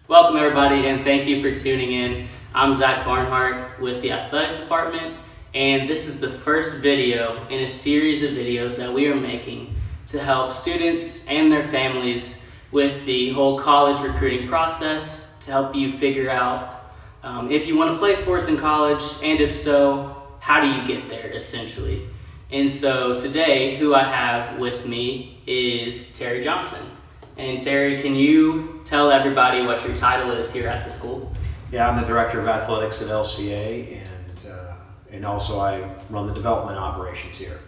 Welcome everybody, and thank you for tuning in. I'm Zach Barnhart with the athletic department, and this is the first video in a series of videos that we are making to help students and their families with the whole college recruiting process, to help you figure out if you want to play sports in college, and if so, how do you get there essentially. And so today, who I have with me is Terry Johnson. And Terry, can you tell everybody what your title is here at the school? Yeah, I'm the Director of Athletics at LCA, and also I run the development operations here.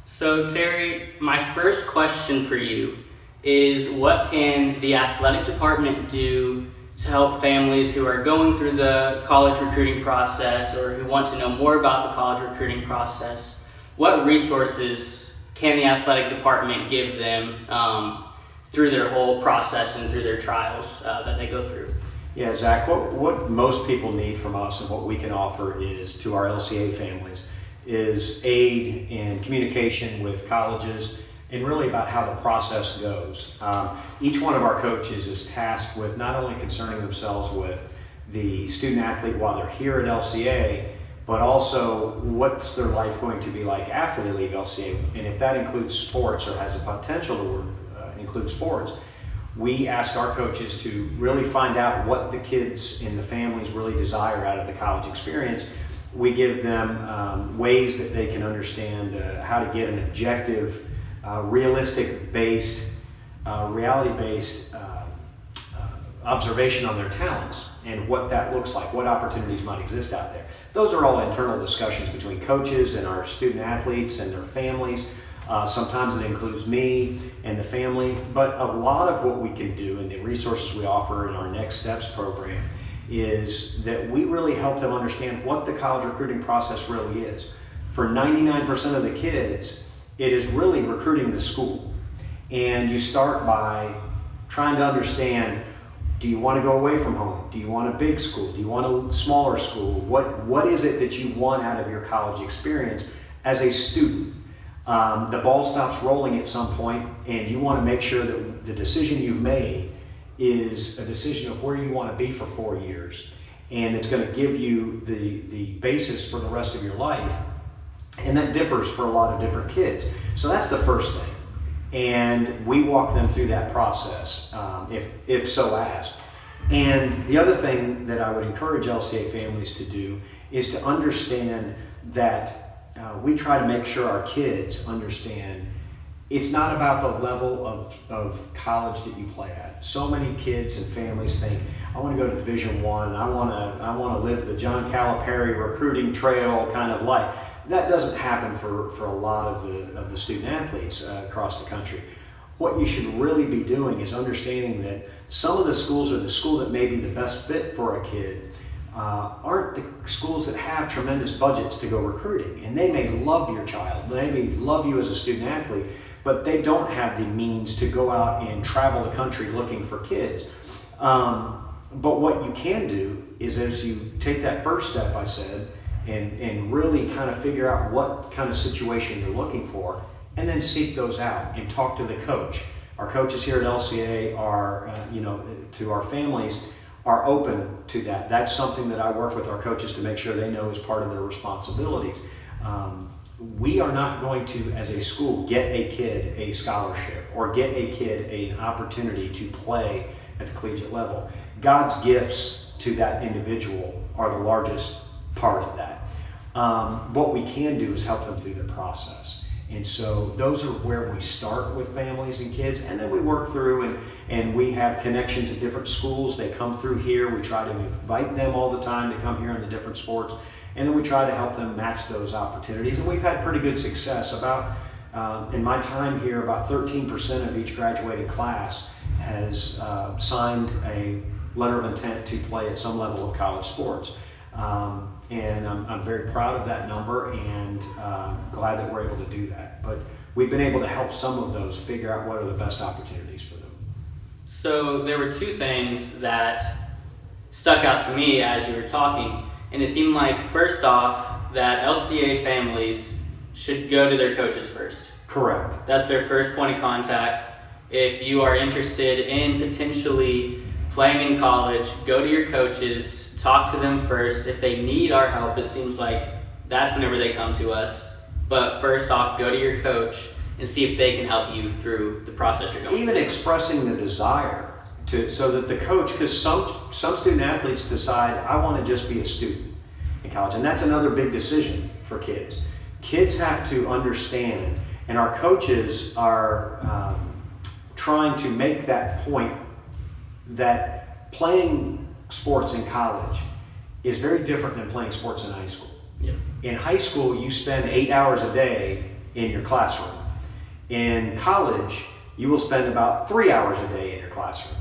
So Terry, my first question for you is, what can the athletic department do to help families who are going through the college recruiting process or who want to know more about the college recruiting process? What resources can the athletic department give them through their whole process and through their trials that they go through? Yeah, Zach, what most people need from us and what we can offer is to our LCA families is aid in communication with colleges and really about how the process goes. Each one of our coaches is tasked with not only concerning themselves with the student athlete while they're here at LCA, but also what's their life going to be like after they leave LCA. And if that includes sports or has the potential to include sports, we ask our coaches to really find out what the kids and the families really desire out of the college experience. We give them ways that they can understand how to get an objective, realistic-based, reality-based observation on their talents and what that looks like, what opportunities might exist out there. Those are all internal discussions between coaches and our student athletes and their families. Sometimes it includes me and the family, but a lot of what we can do and the resources we offer in our Next Steps program is that we really help them understand what the college recruiting process really is. For 99% of the kids, it is really recruiting the school. And you start by trying to understand, do you want to go away from home? Do you want a big school? Do you want a smaller school? What is it that you want out of your college experience as a student? The ball stops rolling at some point, and you want to make sure that the decision you've made is a decision of where you want to be for 4 years, and it's going to give you the basis for the rest of your life. And that differs for a lot of different kids. So that's the first thing, and we walk them through that process if so asked. And the other thing that I would encourage LCA families to do is to understand that we try to make sure our kids understand it's not about the level of college that you play at. So many kids and families think, I want to go to Division I, and I want to live the John Calipari recruiting trail kind of life. That doesn't happen for a lot of the student athletes across the country. What you should really be doing is understanding that some of the schools, or the school that may be the best fit for a kid, aren't the schools that have tremendous budgets to go recruiting. And they may love your child, they may love you as a student athlete, but they don't have the means to go out and travel the country looking for kids. But what you can do is, as you take that first step, I said, and really kind of figure out what kind of situation you're looking for, and then seek those out and talk to the coach. Our coaches here at LCA are, to our families, are open to that. That's something that I work with our coaches to make sure they know is part of their responsibilities. We are not going to, as a school, get a kid a scholarship or get a kid an opportunity to play at the collegiate level. God's gifts to that individual are the largest part of that. What we can do is help them through the process. And so those are where we start with families and kids, and then we work through and we have connections at different schools. They come through here. We try to invite them all the time to come here in the different sports, and then we try to help them match those opportunities. And we've had pretty good success. In my time here, about 13% of each graduating class has signed a letter of intent to play at some level of college sports. And I'm very proud of that number, and glad that we're able to do that. But we've been able to help some of those figure out what are the best opportunities for them. So there were two things that stuck out to me as you were talking, and it seemed like, first off, that LCA families should go to their coaches first. Correct. That's their first point of contact. If you are interested in potentially playing in college, go to your coaches, talk to them first. If they need our help, it seems like that's whenever they come to us. But first off, go to your coach and see if they can help you through the process you're going through. Even expressing the desire so that the coach, because some student athletes decide, I want to just be a student in college. And that's another big decision for kids. Kids have to understand, and our coaches are trying to make that point, that playing sports in college is very different than playing sports in high school. Yep. In high school, you spend 8 hours a day in your classroom. In college, you will spend about 3 hours a day in your classroom.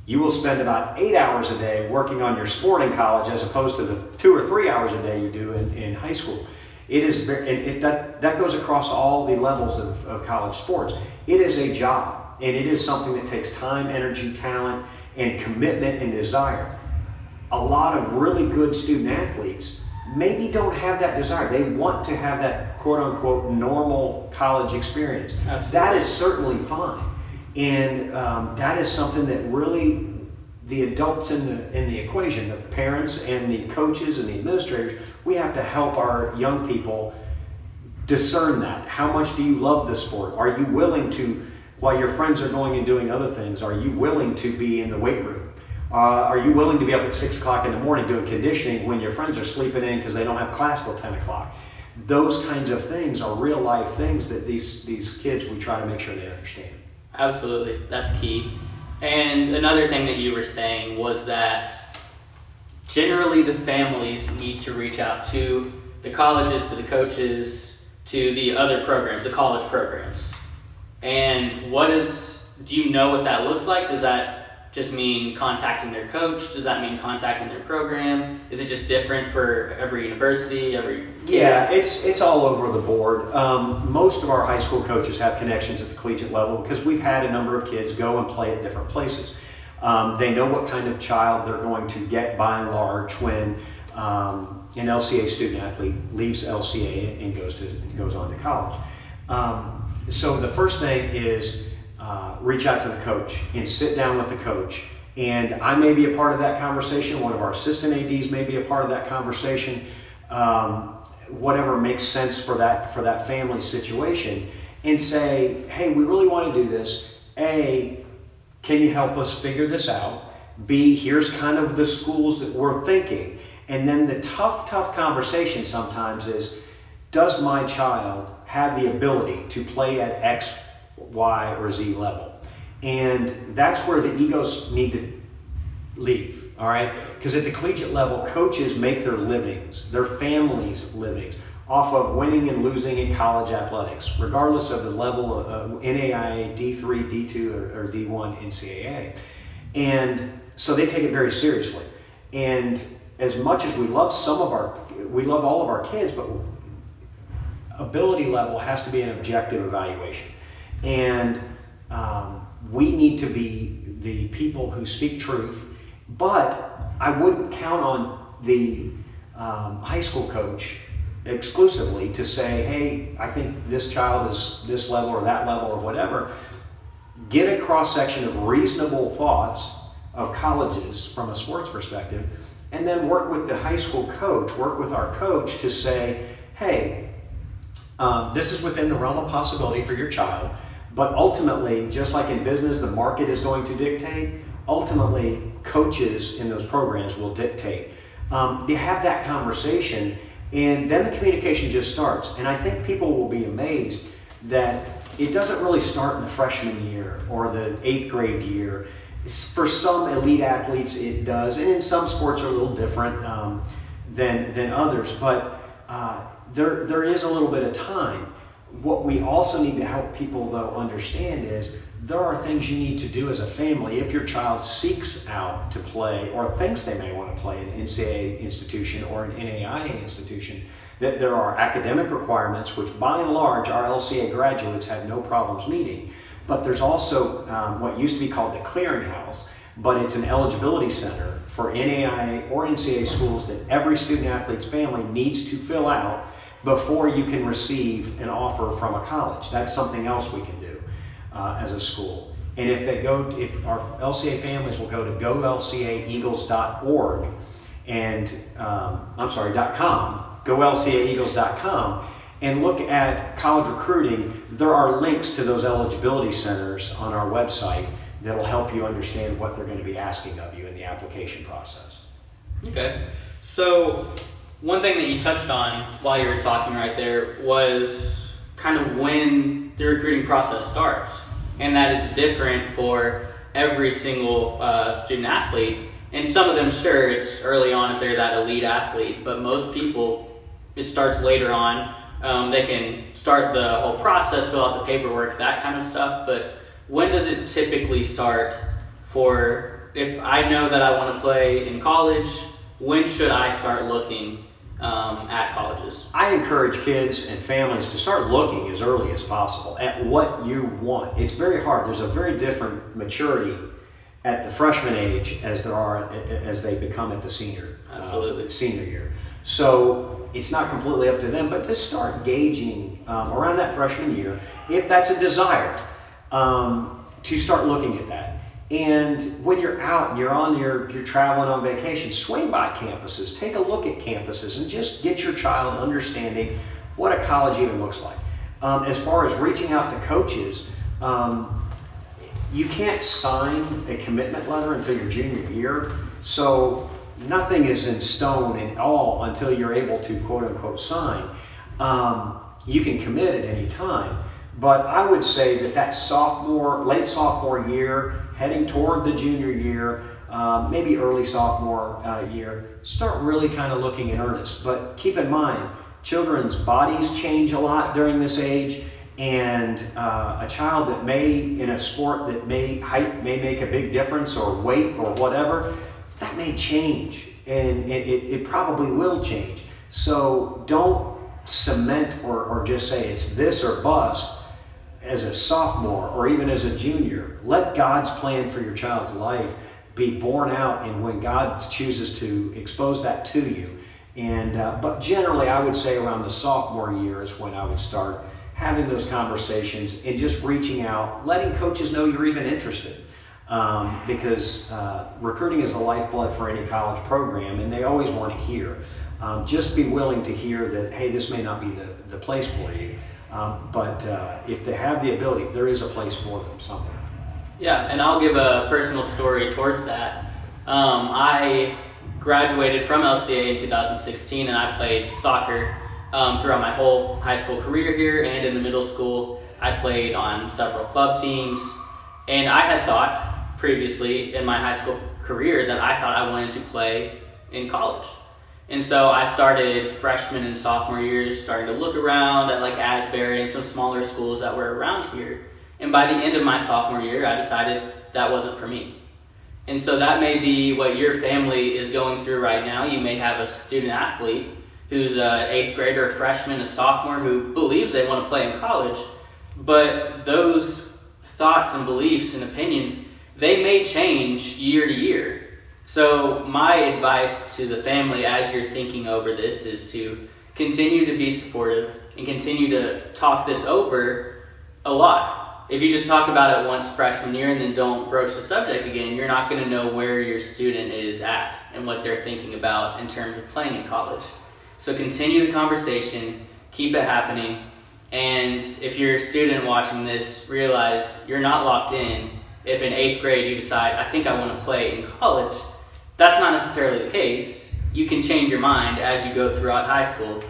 You will spend about 8 hours a day working on your sport in college as opposed to the 2 or 3 hours a day you do in high school. It is that goes across all the levels of college sports. It is a job, and it is something that takes time, energy, talent, and commitment and desire. A lot of really good student athletes maybe don't have that desire. They want to have that quote-unquote normal college experience. Absolutely. That is certainly fine. And that is something that really the adults in the equation, the parents and the coaches and the administrators, we have to help our young people discern that. How much do you love the sport? Are you willing to, while your friends are going and doing other things, are you willing to be in the weight room? Are you willing to be up at 6 o'clock in the morning doing conditioning when your friends are sleeping in because they don't have class till 10 o'clock? Those kinds of things are real life things that these kids, we try to make sure they understand. Absolutely, that's key. And another thing that you were saying was that generally the families need to reach out to the colleges, to the coaches, to the other programs, the college programs. And do you know what that looks like? Does that just mean contacting their coach? Does that mean contacting their program? Is it just different for every university, every kid? Yeah, it's all over the board. Most of our high school coaches have connections at the collegiate level because we've had a number of kids go and play at different places. They know what kind of child they're going to get by and large when an LCA student athlete leaves LCA and goes on to college. So the first thing is reach out to the coach and sit down with the coach. And I may be a part of that conversation. One of our assistant ADs may be a part of that conversation. Whatever makes sense for that family situation, and say, hey, we really want to do this. A, can you help us figure this out? B, here's kind of the schools that we're thinking. And then the tough conversation sometimes is, does my child have the ability to play at X, Y, or Z level? And that's where the egos need to leave, all right? Because at the collegiate level, coaches make their livings, their families' livings, off of winning and losing in college athletics, regardless of the level of NAIA, D3, D2, or D1 NCAA. And so they take it very seriously. And as much as we love all of our kids, but ability level has to be an objective evaluation. And we need to be the people who speak truth, but I wouldn't count on the high school coach exclusively to say, hey, I think this child is this level or that level or whatever. Get a cross-section of reasonable thoughts of colleges from a sports perspective, and then work with the high school coach, work with our coach to say, hey, this is within the realm of possibility for your child, but ultimately, just like in business, the market is going to dictate. Ultimately, coaches in those programs will dictate. They have that conversation, and then the communication just starts. And I think people will be amazed that it doesn't really start in the freshman year or the 8th grade year. For some elite athletes, it does, and in some sports are a little different than others. But there is a little bit of time. What we also need to help people, though, understand is there are things you need to do as a family if your child seeks out to play or thinks they may want to play in an NCAA institution or an NAIA institution, that there are academic requirements, which by and large our LCA graduates have no problems meeting. But there's also what used to be called the clearinghouse, but it's an eligibility center for NAIA or NCAA schools that every student athlete's family needs to fill out before you can receive an offer from a college. That's something else we can do as a school. And if our LCA families will go to golcaeagles.org and .com, golcaeagles.com, and look at college recruiting, there are links to those eligibility centers on our website that'll help you understand what they're going to be asking of you in the application process. Okay. So one thing that you touched on while you were talking right there was kind of when the recruiting process starts, and that it's different for every single student athlete. And some of them, sure, it's early on if they're that elite athlete, but most people, it starts later on. They can start the whole process, fill out the paperwork, that kind of stuff, but when does it typically start for, if I know that I want to play in college, when should I start looking at colleges? I encourage kids and families to start looking as early as possible at what you want. It's very hard. There's a very different maturity at the freshman age as they become at the senior year. So it's not completely up to them, but to start gauging around that freshman year, if that's a desire, to start looking at that. And when you're out and you're traveling on vacation, swing by campuses, take a look at campuses, and just get your child understanding what a college even looks like. As far as reaching out to coaches, you can't sign a commitment letter until your junior year, so nothing is in stone at all until you're able to quote unquote sign. You can commit at any time, but I would say that late sophomore year, heading toward the junior year, maybe early sophomore year, start really kind of looking in earnest. But keep in mind, children's bodies change a lot during this age, and a child that in a sport that height may make a big difference, or weight or whatever, that may change, and it probably will change. So don't cement or just say it's this or bust as a sophomore or even as a junior. Let God's plan for your child's life be borne out, and when God chooses to expose that to you. But generally, I would say around the sophomore year is when I would start having those conversations and just reaching out, letting coaches know you're even interested. Because recruiting is the lifeblood for any college program, and they always want to hear. Just be willing to hear that, hey, this may not be the place for you, but if they have the ability, there is a place for them somewhere. Yeah, and I'll give a personal story towards that. I graduated from LCA in 2016, and I played soccer throughout my whole high school career here, and in the middle school, I played on several club teams. And I had thought previously in my high school career that I thought I wanted to play in college. And so I started freshman and sophomore years starting to look around at like Asbury and some smaller schools that were around here. And by the end of my sophomore year, I decided that wasn't for me. And so that may be what your family is going through right now. You may have a student athlete who's an 8th grader, a freshman, a sophomore who believes they want to play in college, but those thoughts and beliefs and opinions, they may change year to year. So my advice to the family as you're thinking over this is to continue to be supportive and continue to talk this over a lot. If you just talk about it once freshman year and then don't broach the subject again, you're not going to know where your student is at and what they're thinking about in terms of playing in college. So continue the conversation, keep it happening. And if you're a student watching this, realize you're not locked in. If in 8th grade you decide, I think I want to play in college, that's not necessarily the case. You can change your mind as you go throughout high school.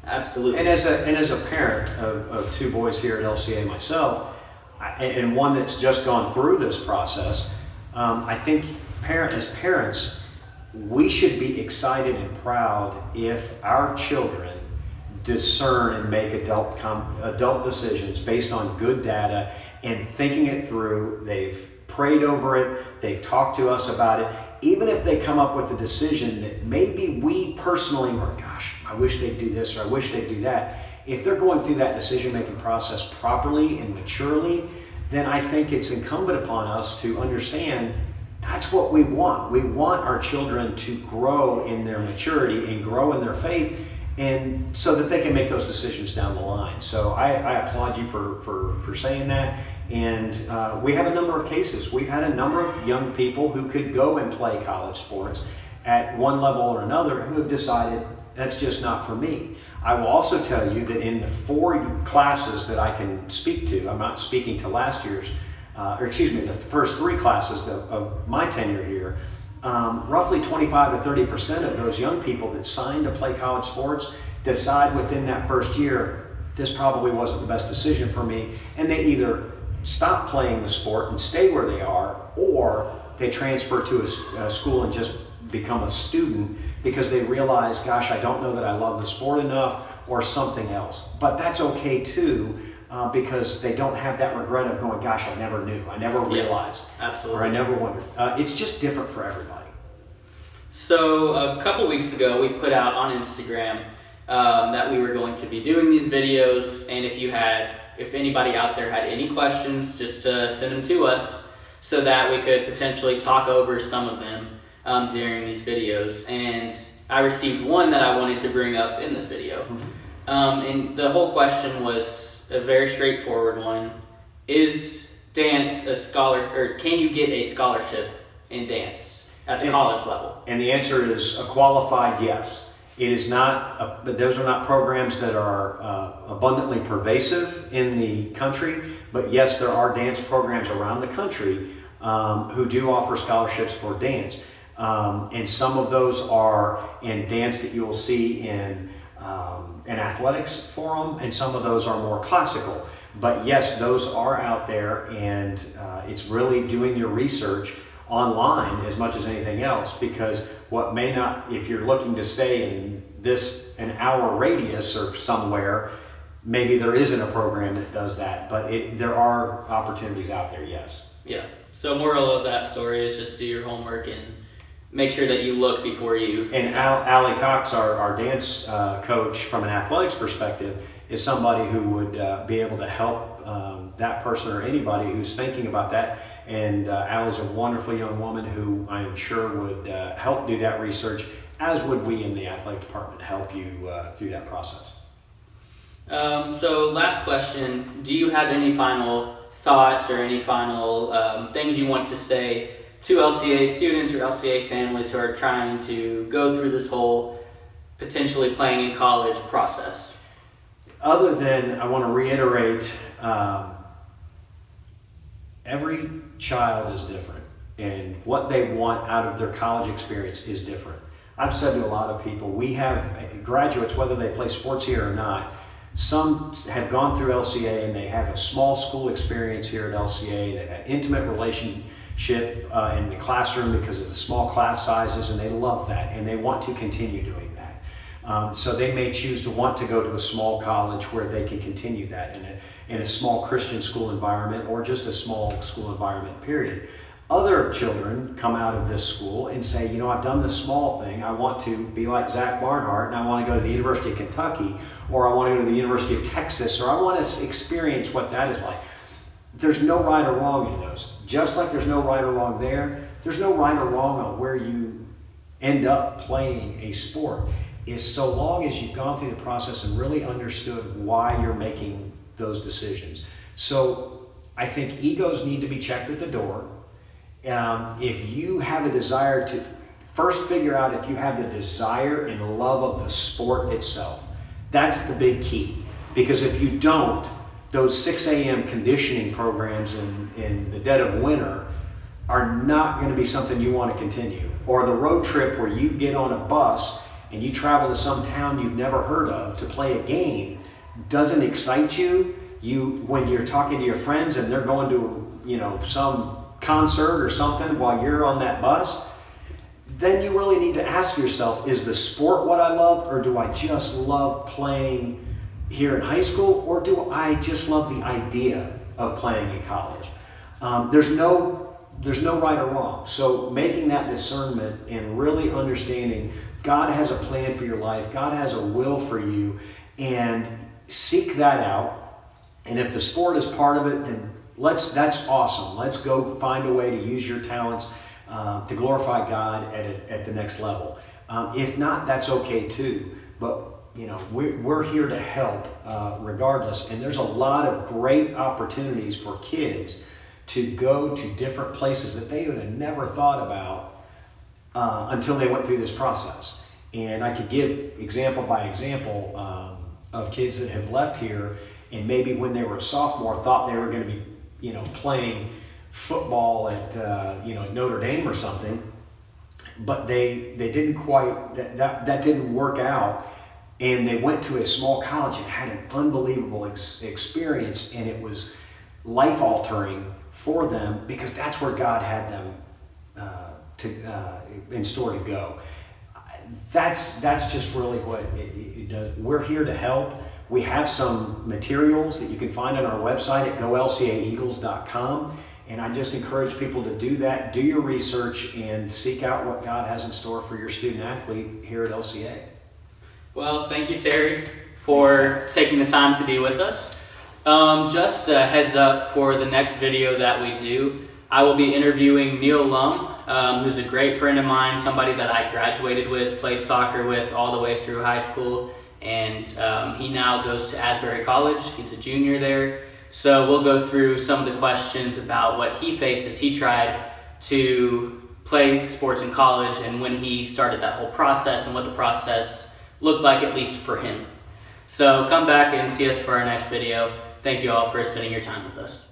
Absolutely. And as a parent of 2 boys here at LCA myself, and one that's just gone through this process, I think as parents, we should be excited and proud if our children discern and make adult decisions based on good data and thinking it through. They've prayed over it, they've talked to us about it. Even if they come up with a decision that maybe we personally were, gosh, I wish they'd do this or I wish they'd do that. If they're going through that decision-making process properly and maturely, then I think it's incumbent upon us to understand that's what we want. We want our children to grow in their maturity and grow in their faith, and so that they can make those decisions down the line. So I applaud you for saying that. And we have a number of cases. We've had a number of young people who could go and play college sports at one level or another who have decided that's just not for me. I will also tell you that in the 4 classes that I can speak to, I'm not speaking to last year's, the first 3 classes of my tenure here, roughly 25 to 30% of those young people that signed to play college sports decide within that first year, this probably wasn't the best decision for me, and they either stop playing the sport and stay where they are, or they transfer to a school and just become a student because they realize, gosh, I don't know that I love the sport enough, or something else. But that's okay too, because they don't have that regret of going, gosh, I never knew, I never realized, absolutely, or I never wondered. It's just different for everybody. So a couple weeks ago, we put out on Instagram that we were going to be doing these videos, and if anybody out there had any questions, just to send them to us so that we could potentially talk over some of them during these videos. And I received one that I wanted to bring up in this video. And the whole question was a very straightforward one. Is dance can you get a scholarship in dance at the college level? And the answer is a qualified yes. It is not, those are not programs that are abundantly pervasive in the country, but yes, there are dance programs around the country who do offer scholarships for dance. And some of those are in dance that you will see in an athletics forum, and some of those are more classical. But yes, those are out there, and it's really doing your research online as much as anything else, because what may not, if you're looking to stay in an hour radius or somewhere, maybe there isn't a program that does that, but there are opportunities out there, yes. Yeah, so moral of that story is just do your homework and make sure that you look before you... And Allie Cox, our dance coach from an athletics perspective, is somebody who would be able to help that person or anybody who's thinking about that. And Allie's a wonderful young woman who I am sure would help do that research, as would we in the athletic department help you through that process. So last question, do you have any final thoughts or any final things you want to say to LCA students or LCA families who are trying to go through this whole potentially playing in college process? Other than I want to reiterate, every child is different, and what they want out of their college experience is different. I've said to a lot of people, we have graduates, whether they play sports here or not, some have gone through LCA and they have a small school experience here at LCA, they've had intimate relationship in the classroom because of the small class sizes, and they love that, and they want to continue doing that. So they may choose to want to go to a small college where they can continue that in a small Christian school environment, or just a small school environment, period. Other children come out of this school and say, you know, I've done this small thing, I want to be like Zach Barnhart, and I want to go to the University of Kentucky, or I want to go to the University of Texas, or I want to experience what that is like. There's no right or wrong in those. Just like there's no right or wrong there's no right or wrong on where you end up playing a sport. Is so long as you've gone through the process and really understood why you're making those decisions. So I think egos need to be checked at the door. If you have a desire to first figure out if you have the desire and love of the sport itself, that's the big key. Because if you don't, those 6 a.m. conditioning programs in the dead of winter are not going to be something you want to continue. Or the road trip where you get on a bus and you travel to some town you've never heard of to play a game doesn't excite you. When you're talking to your friends and they're going to, some concert or something while you're on that bus, then you really need to ask yourself, is the sport what I love, or do I just love playing here in high school, or do I just love the idea of playing in college? There's no right or wrong. So making that discernment and really understanding God has a plan for your life, God has a will for you, and seek that out. And if the sport is part of it, then that's awesome. Let's go find a way to use your talents to glorify God at the next level. If not, that's okay too. But we're here to help regardless. And there's a lot of great opportunities for kids to go to different places that they would have never thought about until they went through this process. And I could give example by example of kids that have left here and maybe when they were a sophomore thought they were going to be, playing football at, at Notre Dame or something, but they didn't quite, that didn't work out. And they went to a small college and had an unbelievable experience, and it was life altering for them because that's where God had them in store to go. That's just really what it does. We're here to help. We have some materials that you can find on our website at golcaeagles.com. And I just encourage people to do that, do your research, and seek out what God has in store for your student athlete here at LCA. Well, thank you, Terry, for taking the time to be with us. Just a heads up for the next video that we do, I will be interviewing Neil Lum, who's a great friend of mine, somebody that I graduated with, played soccer with all the way through high school, and he now goes to Asbury College. He's a junior there. So we'll go through some of the questions about what he faced as he tried to play sports in college and when he started that whole process and what the process looked like, at least for him. So come back and see us for our next video. Thank you all for spending your time with us.